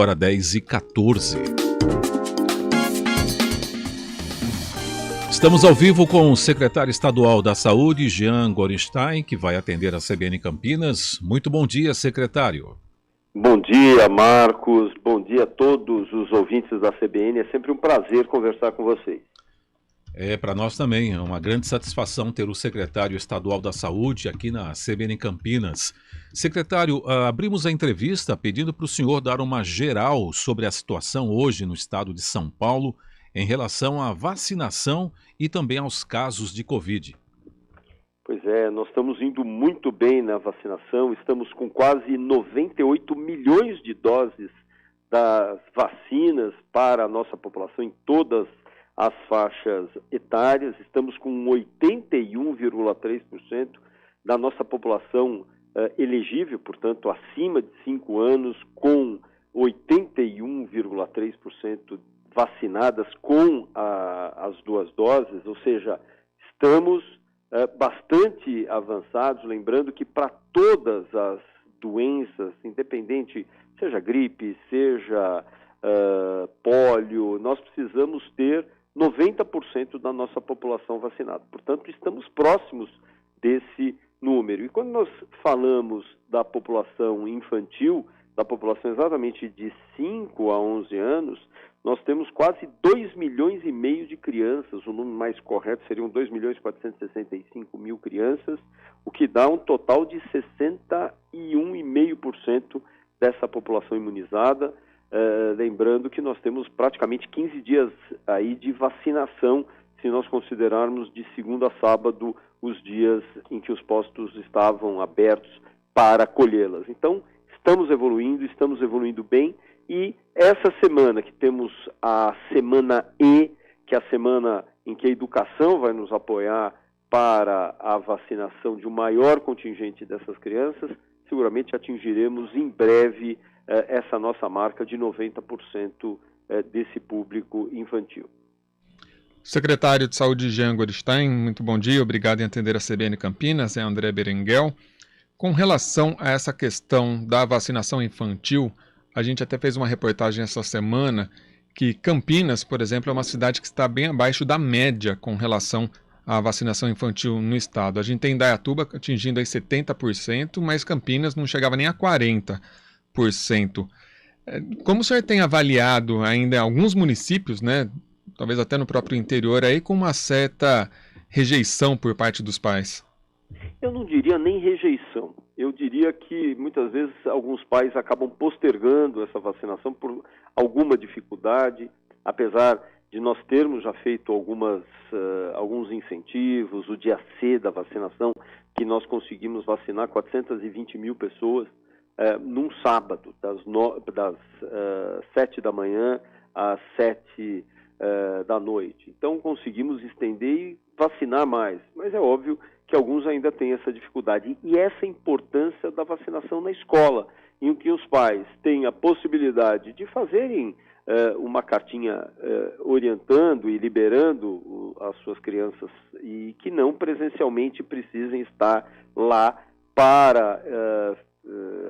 Hora 10h14. Estamos ao vivo com o secretário estadual da Saúde, Jean Gorenstein, que vai atender a CBN Campinas. Muito bom dia, secretário. Bom dia, Marcos. Bom dia a todos os ouvintes da CBN. É sempre um prazer conversar com vocês. Para nós também, é uma grande satisfação ter o secretário estadual da Saúde aqui na CBN Campinas. Secretário, abrimos a entrevista pedindo para o senhor dar uma geral sobre a situação hoje no estado de São Paulo em relação à vacinação e também aos casos de Covid. Pois é, nós estamos indo muito bem na vacinação, estamos com quase 98 milhões de doses das vacinas para a nossa população em todas as faixas etárias, estamos com 81,3% da nossa população elegível, portanto, acima de 5 anos, com 81,3% vacinadas com as duas doses, ou seja, estamos bastante avançados, lembrando que para todas as doenças, independente, seja gripe, seja pólio, nós precisamos ter 90% da nossa população vacinada. Portanto, estamos próximos desse número. E quando nós falamos da população infantil, da população exatamente de 5 a 11 anos, nós temos quase 2 milhões e meio de crianças, o número mais correto seriam 2.465.000 crianças, o que dá um total de 61,5% dessa população imunizada, lembrando que nós temos praticamente 15 dias aí de vacinação, se nós considerarmos de segunda a sábado os dias em que os postos estavam abertos para acolhê-las. Então, estamos evoluindo bem, e essa semana que temos a semana E, que é a semana em que a educação vai nos apoiar para a vacinação de um maior contingente dessas crianças, seguramente atingiremos em breve essa nossa marca de 90% desse público infantil. Secretário de Saúde Jean Gorenstein, muito bom dia, obrigado em atender a CBN Campinas, é André Berenguel. Com relação a essa questão da vacinação infantil, a gente até fez uma reportagem essa semana que Campinas, por exemplo, é uma cidade que está bem abaixo da média com relação à vacinação infantil no estado. A gente tem Indaiatuba atingindo aí 70%, mas Campinas não chegava nem a 40%. Como o senhor tem avaliado ainda em alguns municípios, né, talvez até no próprio interior, aí com uma certa rejeição por parte dos pais? Eu não diria nem rejeição. Eu diria que muitas vezes alguns pais acabam postergando essa vacinação por alguma dificuldade, apesar de nós termos já feito alguns incentivos, o dia C da vacinação, que nós conseguimos vacinar 420 mil pessoas num sábado, das 7 da manhã às 7 da noite. Então conseguimos estender e vacinar mais, mas é óbvio que alguns ainda têm essa dificuldade. E essa importância da vacinação na escola, em que os pais têm a possibilidade de fazerem uma cartinha orientando e liberando as suas crianças, e que não presencialmente precisem estar lá para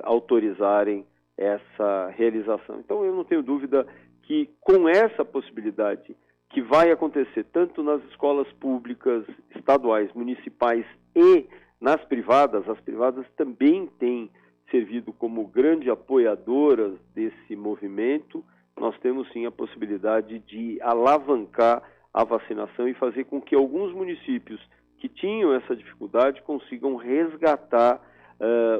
autorizarem essa realização. Então eu não tenho dúvida que com essa possibilidade que vai acontecer tanto nas escolas públicas, estaduais, municipais e nas privadas, as privadas também têm servido como grandes apoiadoras desse movimento, nós temos sim a possibilidade de alavancar a vacinação e fazer com que alguns municípios que tinham essa dificuldade consigam resgatar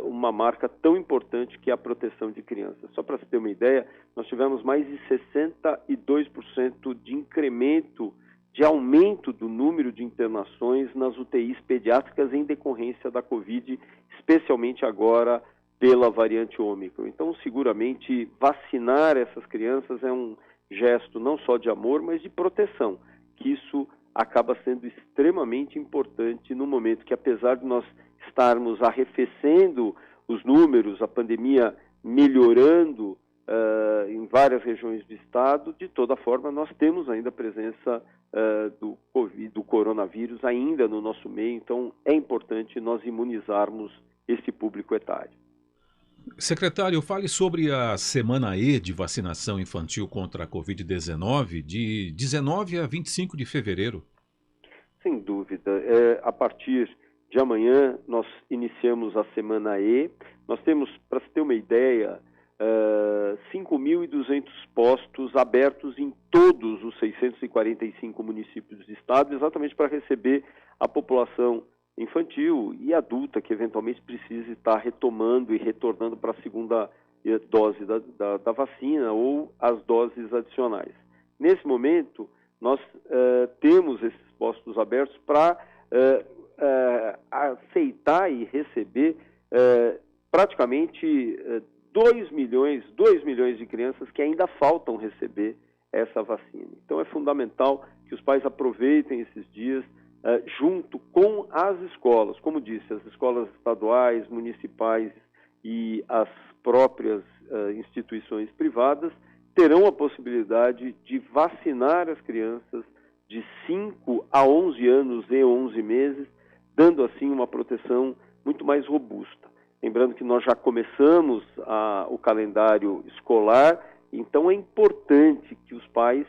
uma marca tão importante que é a proteção de crianças. Só para você ter uma ideia, nós tivemos mais de 62% de incremento, de aumento do número de internações nas UTIs pediátricas em decorrência da Covid, especialmente agora pela variante Ômicron. Então, seguramente, vacinar essas crianças é um gesto não só de amor, mas de proteção, que isso acaba sendo extremamente importante no momento que, apesar de nós estarmos arrefecendo os números, a pandemia melhorando em várias regiões do estado, de toda forma nós temos ainda a presença do coronavírus ainda no nosso meio, então é importante nós imunizarmos esse público etário. Secretário, fale sobre a Semana E de vacinação infantil contra a Covid-19, de 19 a 25 de fevereiro. Sem dúvida. A partir de amanhã, nós iniciamos a Semana E. Nós temos, para se ter uma ideia, 5.200 postos abertos em todos os 645 municípios do estado, exatamente para receber a população infantil e adulta que eventualmente precise estar retomando e retornando para a segunda dose da vacina ou as doses adicionais. Nesse momento, nós temos esses postos abertos para aceitar e receber praticamente 2 milhões de crianças que ainda faltam receber essa vacina. Então é fundamental que os pais aproveitem esses dias junto com as escolas, como disse, as escolas estaduais, municipais e as próprias instituições privadas terão a possibilidade de vacinar as crianças de 5 a 11 anos e 11 meses, dando assim uma proteção muito mais robusta. Lembrando que nós já começamos o calendário escolar, então é importante que os pais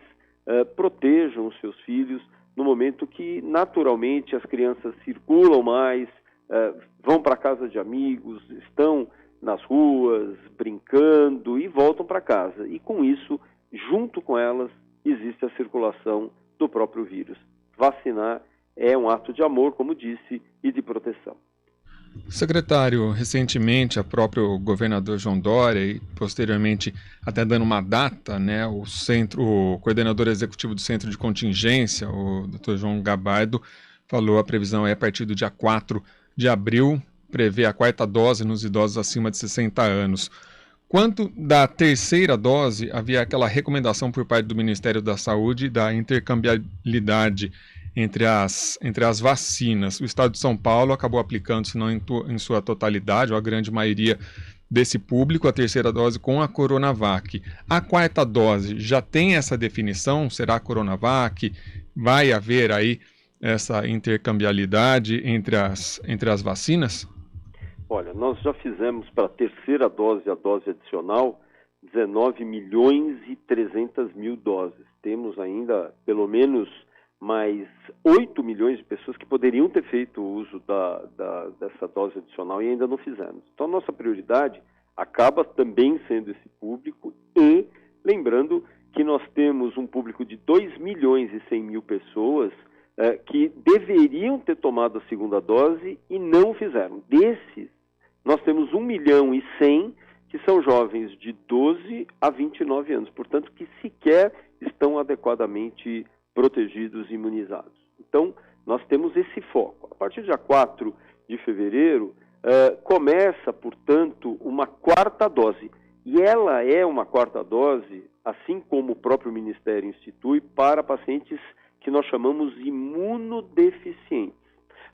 protejam os seus filhos no momento que naturalmente as crianças circulam mais, vão para a casa de amigos, estão nas ruas, brincando e voltam para casa. E com isso, junto com elas, existe a circulação do próprio vírus. Vacinar é um ato de amor, como disse, e de proteção. Secretário, recentemente, o próprio governador João Dória e posteriormente até dando uma data, né, o coordenador executivo do Centro de Contingência, o Dr. João Gabardo, falou a previsão é a partir do dia 4 de abril, prevê a 4ª dose nos idosos acima de 60 anos. Quanto da terceira dose, havia aquela recomendação por parte do Ministério da Saúde da intercambiabilidade entre as vacinas. O Estado de São Paulo acabou aplicando, se não em sua totalidade, ou a grande maioria desse público, a terceira dose com a Coronavac. A 4ª dose já tem essa definição? Será a Coronavac? Vai haver aí essa intercambiabilidade entre as vacinas? Olha, nós já fizemos para a terceira dose, a dose adicional, 19 milhões e 300 mil doses. Temos ainda, pelo menos, mais 8 milhões de pessoas que poderiam ter feito o uso dessa dose adicional e ainda não fizemos. Então, a nossa prioridade acaba também sendo esse público e lembrando que nós temos um público de 2 milhões e 100 mil pessoas que deveriam ter tomado a segunda dose e não fizeram. Desses, nós temos 1 milhão e 100 que são jovens de 12 a 29 anos, portanto, que sequer estão adequadamente protegidos e imunizados. Então, nós temos esse foco. A partir do dia 4 de fevereiro, começa, portanto, uma 4ª dose. E ela é uma 4ª dose, assim como o próprio Ministério institui, para pacientes que nós chamamos imunodeficientes.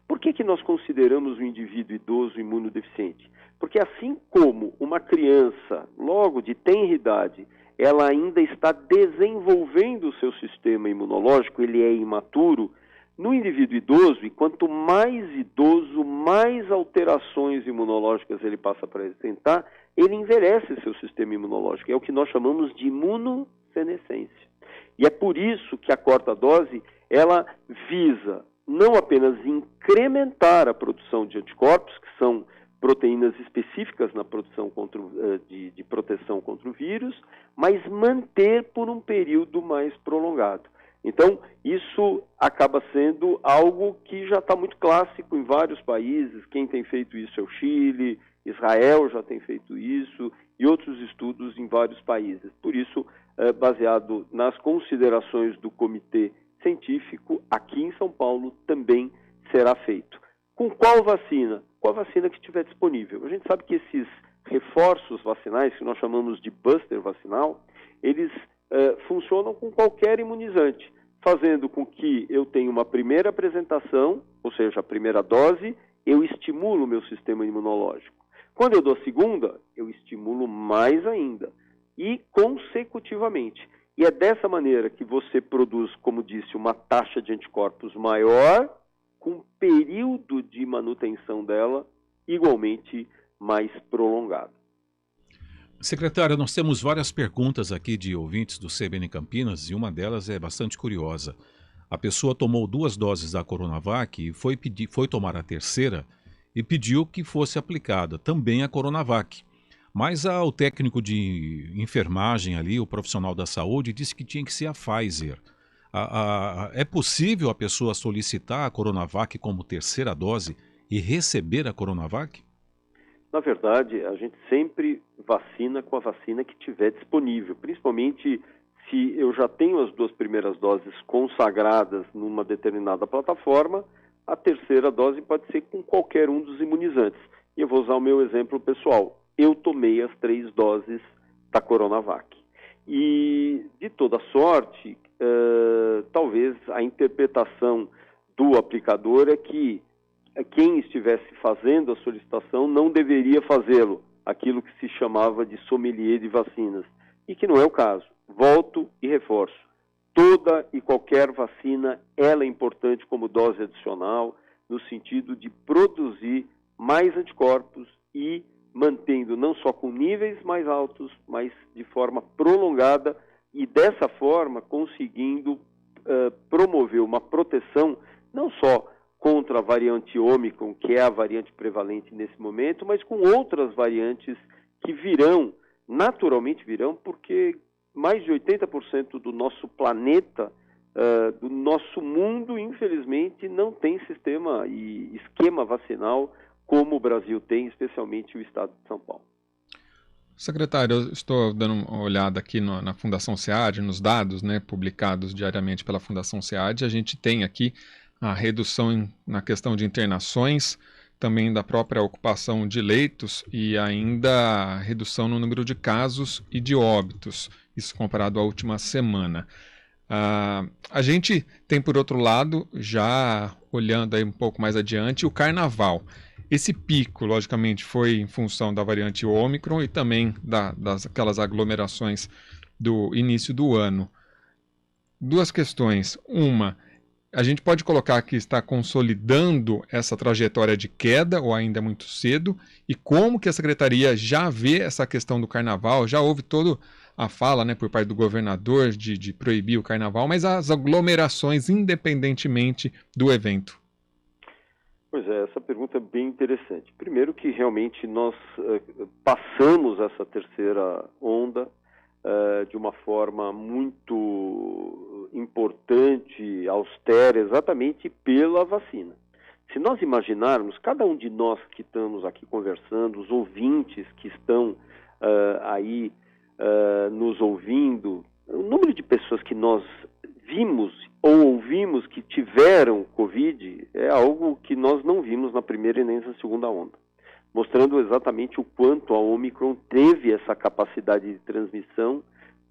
Por que nós consideramos o indivíduo idoso imunodeficiente? Porque assim como uma criança, logo de tenra idade, ela ainda está desenvolvendo o seu sistema imunológico, ele é imaturo. No indivíduo idoso, e quanto mais idoso, mais alterações imunológicas ele passa a apresentar, ele envelhece seu sistema imunológico. É o que nós chamamos de imunossenescência. E é por isso que a 4ª dose, ela visa não apenas incrementar a produção de anticorpos, que são proteínas específicas na produção de proteção contra o vírus, mas manter por um período mais prolongado. Então, isso acaba sendo algo que já está muito clássico em vários países. Quem tem feito isso é o Chile, Israel já tem feito isso e outros estudos em vários países. Por isso, baseado nas considerações do comitê científico, aqui em São Paulo também será feito. Com qual vacina? Com a vacina que estiver disponível. A gente sabe que esses reforços vacinais, que nós chamamos de booster vacinal, eles funcionam com qualquer imunizante, fazendo com que eu tenha uma primeira apresentação, ou seja, a primeira dose, eu estimulo o meu sistema imunológico. Quando eu dou a segunda, eu estimulo mais ainda, e consecutivamente. E é dessa maneira que você produz, como disse, uma taxa de anticorpos maior, com período de manutenção dela igualmente mais prolongado. Secretário, nós temos várias perguntas aqui de ouvintes do CBN Campinas e uma delas é bastante curiosa. A pessoa tomou 2 doses da Coronavac e foi tomar a terceira e pediu que fosse aplicada também a Coronavac. Mas o técnico de enfermagem ali, o profissional da saúde, disse que tinha que ser a Pfizer. É possível a pessoa solicitar a Coronavac como terceira dose e receber a Coronavac? Na verdade, a gente sempre vacina com a vacina que tiver disponível, principalmente se eu já tenho as 2 primeiras doses consagradas numa determinada plataforma, a terceira dose pode ser com qualquer um dos imunizantes. E eu vou usar o meu exemplo pessoal. Eu tomei as 3 doses da Coronavac. E, de toda sorte, talvez a interpretação do aplicador é que quem estivesse fazendo a solicitação não deveria fazê-lo, aquilo que se chamava de sommelier de vacinas, e que não é o caso. Volto e reforço. Toda e qualquer vacina, ela é importante como dose adicional, no sentido de produzir mais anticorpos e mantendo não só com níveis mais altos, mas de forma prolongada e dessa forma conseguindo promover uma proteção não só contra a variante Ômicron, que é a variante prevalente nesse momento, mas com outras variantes que virão, naturalmente virão, porque mais de 80% do nosso planeta, do nosso mundo, infelizmente, não tem sistema e esquema vacinal como o Brasil tem, especialmente o estado de São Paulo. Secretário, eu estou dando uma olhada aqui na Fundação SEAD, nos dados, né, publicados diariamente pela Fundação SEAD. A gente tem aqui a redução na questão de internações, também da própria ocupação de leitos e ainda a redução no número de casos e de óbitos, isso comparado à última semana. A gente tem, por outro lado, já olhando aí um pouco mais adiante, o Carnaval. Esse pico, logicamente, foi em função da variante Ômicron e também daquelas aglomerações do início do ano. 2 questões. Uma, a gente pode colocar que está consolidando essa trajetória de queda ou ainda é muito cedo? E como que a Secretaria já vê essa questão do Carnaval? Já houve toda a fala, né, por parte do governador de proibir o Carnaval, mas as aglomerações independentemente do evento. Pois é, essa pergunta é bem interessante. Primeiro que realmente nós passamos essa terceira onda de uma forma muito importante, austera, exatamente pela vacina. Se nós imaginarmos, cada um de nós que estamos aqui conversando, os ouvintes que estão aí nos ouvindo, o número de pessoas que nós vimos ou ouvimos que tiveram Covid é algo que nós não vimos na primeira e nem na segunda onda, mostrando exatamente o quanto a Ômicron teve essa capacidade de transmissão,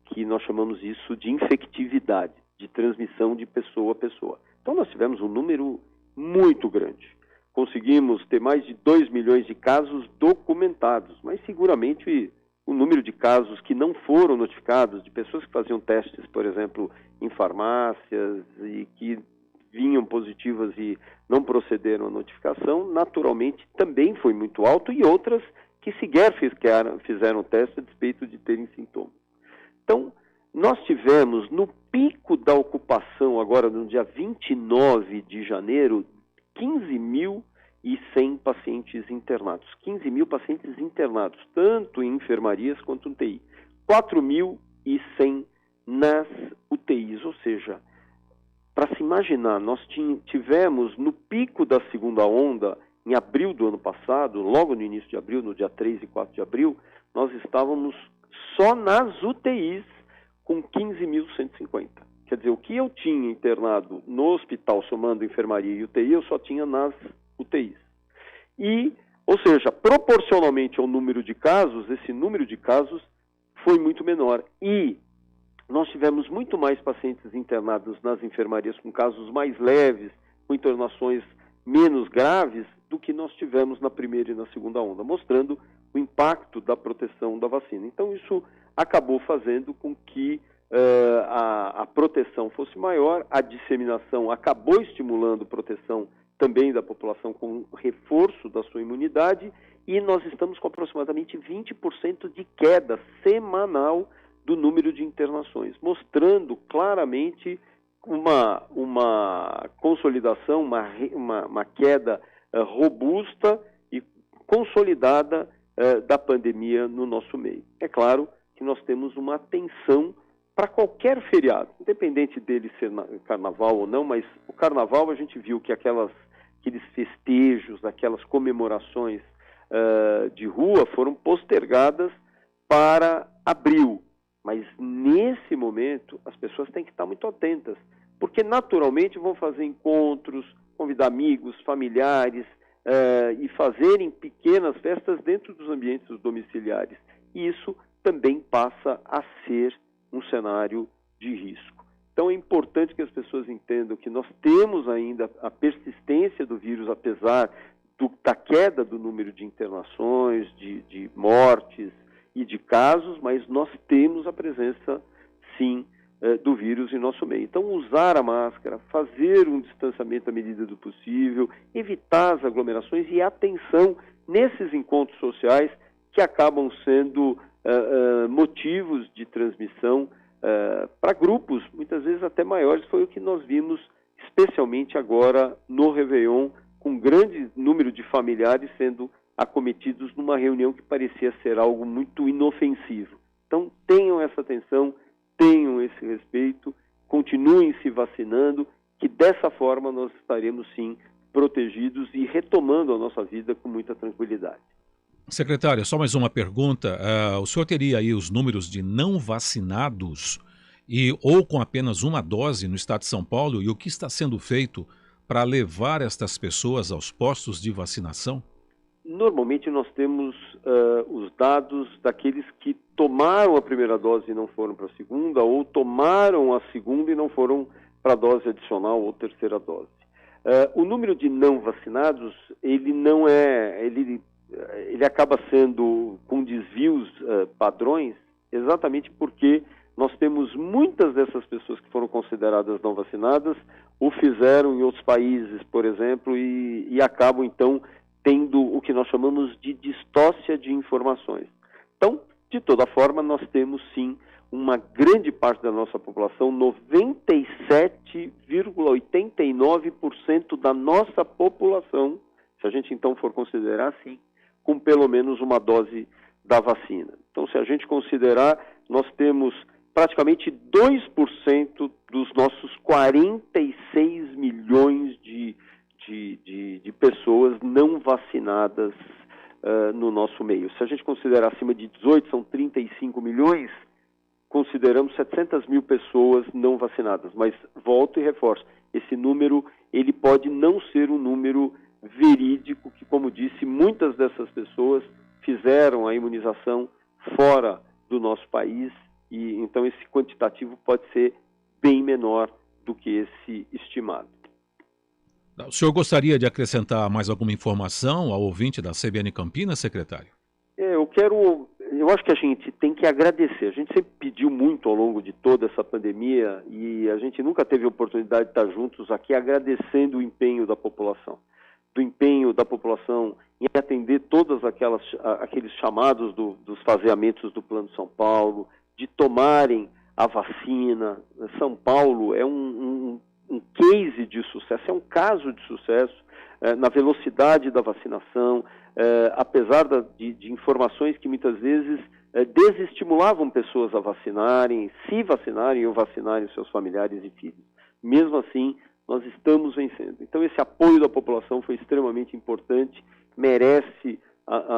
que nós chamamos isso de infectividade, de transmissão de pessoa a pessoa. Então nós tivemos um número muito grande. Conseguimos ter mais de 2 milhões de casos documentados, mas seguramente o número de casos que não foram notificados, de pessoas que faziam testes, por exemplo, em farmácias e que vinham positivas e não procederam à notificação, naturalmente também foi muito alto, e outras que sequer fizeram teste a despeito de terem sintomas. Então, nós tivemos no pico da ocupação, agora no dia 29 de janeiro, 15.100 pacientes internados. 15 mil pacientes internados, tanto em enfermarias quanto no TI. 4.100 nas UTIs, ou seja, para se imaginar, nós tivemos no pico da segunda onda, em abril do ano passado, logo no início de abril, no dia 3 e 4 de abril, nós estávamos só nas UTIs com 15.150. Quer dizer, o que eu tinha internado no hospital, somando enfermaria e UTI, eu só tinha nas UTIs. E, ou seja, proporcionalmente ao número de casos, esse número de casos foi muito menor. E nós tivemos muito mais pacientes internados nas enfermarias com casos mais leves, com internações menos graves, do que nós tivemos na primeira e na segunda onda, mostrando o impacto da proteção da vacina. Então, isso acabou fazendo com que a proteção fosse maior, a disseminação acabou estimulando proteção também da população com reforço da sua imunidade, e nós estamos com aproximadamente 20% de queda semanal do número de internações, mostrando claramente uma consolidação, uma queda robusta e consolidada da pandemia no nosso meio. É claro que nós temos uma atenção para qualquer feriado, independente dele ser carnaval ou não, mas o carnaval a gente viu que aqueles festejos, aquelas comemorações de rua foram postergadas para abril. Mas nesse momento as pessoas têm que estar muito atentas, porque naturalmente vão fazer encontros, convidar amigos, familiares e fazerem pequenas festas dentro dos ambientes domiciliares. E isso também passa a ser um cenário de risco. Então é importante que as pessoas entendam que nós temos ainda a persistência do vírus, apesar da queda do número de internações, de mortes e de casos, mas nós temos a presença, sim, do vírus em nosso meio. Então, usar a máscara, fazer um distanciamento à medida do possível, evitar as aglomerações e atenção nesses encontros sociais que acabam sendo motivos de transmissão para grupos, muitas vezes até maiores. Foi o que nós vimos, especialmente agora no Réveillon, com um grande número de familiares sendo acometidos numa reunião que parecia ser algo muito inofensivo. Então, tenham essa atenção, tenham esse respeito, continuem se vacinando, que dessa forma nós estaremos, sim, protegidos e retomando a nossa vida com muita tranquilidade. Secretário, só mais uma pergunta. O senhor teria aí os números de não vacinados ou com apenas uma dose no estado de São Paulo, e o que está sendo feito para levar estas pessoas aos postos de vacinação? Normalmente nós temos os dados daqueles que tomaram a primeira dose e não foram para a segunda, ou tomaram a segunda e não foram para a dose adicional ou terceira dose. O número de não vacinados, ele acaba sendo com desvios padrões, exatamente porque nós temos muitas dessas pessoas que foram consideradas não vacinadas, o fizeram em outros países, por exemplo, e acabam então tendo o que nós chamamos de distócia de informações. Então, de toda forma, nós temos sim uma grande parte da nossa população, 97,89% da nossa população, se a gente então for considerar assim, com pelo menos uma dose da vacina. Então, se a gente considerar, nós temos praticamente 2% dos nossos 46 milhões de pessoas não vacinadas no nosso meio. Se a gente considerar acima de 18, são 35 milhões, consideramos 700 mil pessoas não vacinadas. Mas volto e reforço, esse número ele pode não ser um número verídico, que, como disse, muitas dessas pessoas fizeram a imunização fora do nosso país, e então esse quantitativo pode ser bem menor do que esse estimado. O senhor gostaria de acrescentar mais alguma informação ao ouvinte da CBN Campinas, secretário? Eu acho que a gente tem que agradecer. A gente sempre pediu muito ao longo de toda essa pandemia e a gente nunca teve a oportunidade de estar juntos aqui agradecendo o empenho da população. Do empenho da população em atender todos aqueles chamados dos faseamentos do Plano São Paulo, de tomarem a vacina. São Paulo é um case de sucesso, é um caso de sucesso na velocidade da vacinação, apesar de informações que muitas vezes desestimulavam pessoas a vacinarem, se vacinarem ou vacinarem seus familiares e filhos. Mesmo assim, nós estamos vencendo. Então, esse apoio da população foi extremamente importante, merece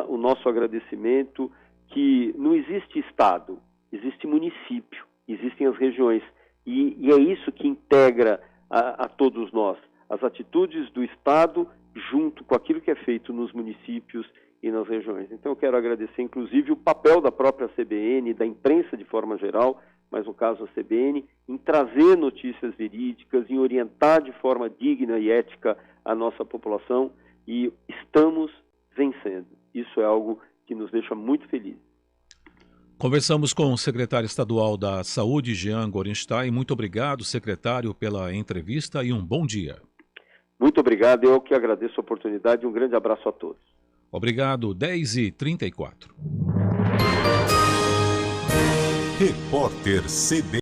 o nosso agradecimento, que não existe estado, existe município, existem as regiões, e é isso que integra a todos nós, as atitudes do Estado junto com aquilo que é feito nos municípios e nas regiões. Então eu quero agradecer inclusive o papel da própria CBN, da imprensa de forma geral, mas no caso a CBN, em trazer notícias verídicas, em orientar de forma digna e ética a nossa população, e estamos vencendo. Isso é algo que nos deixa muito felizes. Conversamos com o secretário estadual da Saúde, Jean Gorenstein. Muito obrigado, secretário, pela entrevista e um bom dia. Muito obrigado, eu que agradeço a oportunidade e um grande abraço a todos. Obrigado, 10h34. Repórter CBN.